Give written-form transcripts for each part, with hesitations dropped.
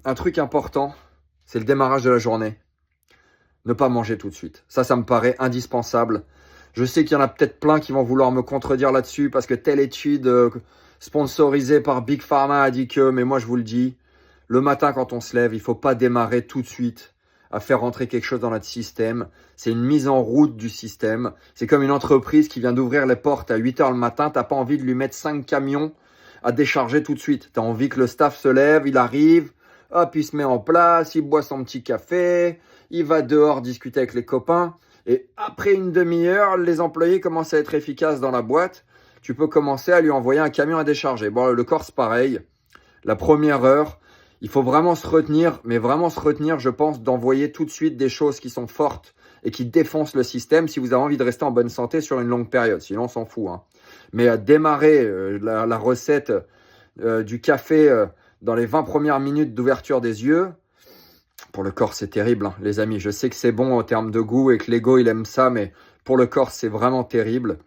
Un truc important, c'est le démarrage de la journée. Ne pas manger tout de suite. Ça me paraît indispensable. Je sais qu'il y en a peut-être plein qui vont vouloir me contredire là-dessus parce que telle étude sponsorisée par Big Pharma a dit que, mais moi je vous le dis, le matin quand on se lève, il ne faut pas démarrer tout de suite à faire rentrer quelque chose dans notre système. C'est une mise en route du système. C'est comme une entreprise qui vient d'ouvrir les portes à 8 heures le matin. Tu n'as pas envie de lui mettre 5 camions à décharger tout de suite. Tu as envie que le staff se lève, il arrive, hop, il se met en place, il boit son petit café, il va dehors discuter avec les copains. Et après une demi-heure, les employés commencent à être efficaces dans la boîte. Tu peux commencer à lui envoyer un camion à décharger. Bon, le corps, c'est pareil. La première heure, il faut vraiment se retenir, mais vraiment se retenir, je pense, d'envoyer tout de suite des choses qui sont fortes et qui défoncent le système si vous avez envie de rester en bonne santé sur une longue période. Sinon, on s'en fout. Mais à démarrer la recette du café dans les 20 premières minutes d'ouverture des yeux, pour le corps, c'est terrible, les amis. Je sais que c'est bon en termes de goût et que l'ego, il aime ça, mais pour le corps, c'est vraiment terrible.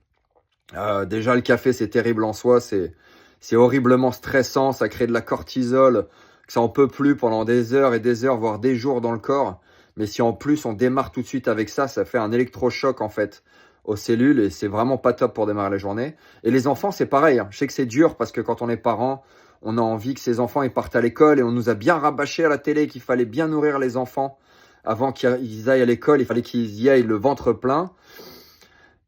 Déjà, le café, c'est terrible en soi. C'est horriblement stressant. Ça crée de la cortisol, que ça en peut plus pendant des heures et des heures, voire des jours dans le corps. Mais si en plus, on démarre tout de suite avec ça, ça fait un électrochoc, en fait, aux cellules. Et c'est vraiment pas top pour démarrer la journée. Et les enfants, c'est pareil. Je sais que c'est dur parce que quand on est parent, on a envie que ses enfants ils partent à l'école et on nous a bien rabâché à la télé qu'il fallait bien nourrir les enfants avant qu'ils aillent à l'école. Il fallait qu'ils y aillent le ventre plein.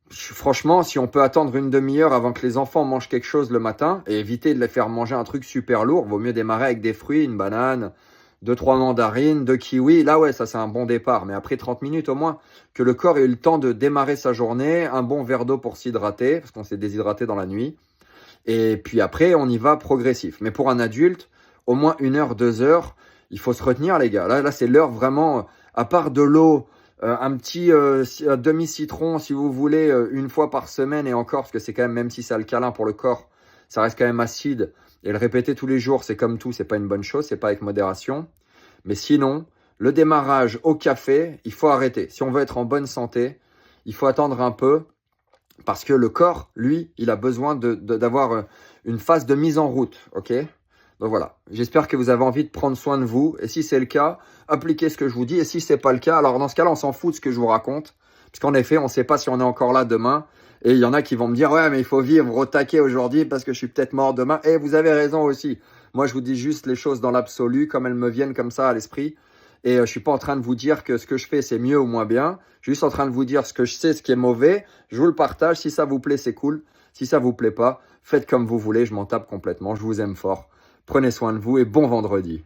Franchement, si on peut attendre une demi-heure avant que les enfants mangent quelque chose le matin et éviter de les faire manger un truc super lourd, vaut mieux démarrer avec des fruits, une banane, 2-3 mandarines, 2 kiwis. Là, ouais, ça c'est un bon départ. Mais après 30 minutes au moins, que le corps ait eu le temps de démarrer sa journée, un bon verre d'eau pour s'hydrater, parce qu'on s'est déshydraté dans la nuit. Et puis après, on y va progressif. Mais pour un adulte, au moins 1 heure, 2 heures, il faut se retenir, les gars. Là c'est l'heure vraiment, à part de l'eau, un petit demi-citron, si vous voulez, une fois par semaine et encore, parce que c'est quand même si c'est alcalin pour le corps, ça reste quand même acide. Et le répéter tous les jours, c'est comme tout, c'est pas une bonne chose, c'est pas avec modération. Mais sinon, le démarrage au café, il faut arrêter. Si on veut être en bonne santé, il faut attendre un peu. Parce que le corps, lui, il a besoin d'avoir une phase de mise en route, ok? Donc voilà, j'espère que vous avez envie de prendre soin de vous. Et si c'est le cas, appliquez ce que je vous dis. Et si ce n'est pas le cas, alors dans ce cas-là, on s'en fout de ce que je vous raconte. Parce qu'en effet, on ne sait pas si on est encore là demain. Et il y en a qui vont me dire, ouais, mais il faut vivre au taquet aujourd'hui parce que je suis peut-être mort demain. Et vous avez raison aussi. Moi, je vous dis juste les choses dans l'absolu, comme elles me viennent comme ça à l'esprit. Et je suis pas en train de vous dire que ce que je fais, c'est mieux ou moins bien. Je suis juste en train de vous dire ce que je sais, ce qui est mauvais. Je vous le partage. Si ça vous plaît, c'est cool. Si ça vous plaît pas, faites comme vous voulez. Je m'en tape complètement. Je vous aime fort. Prenez soin de vous et bon vendredi.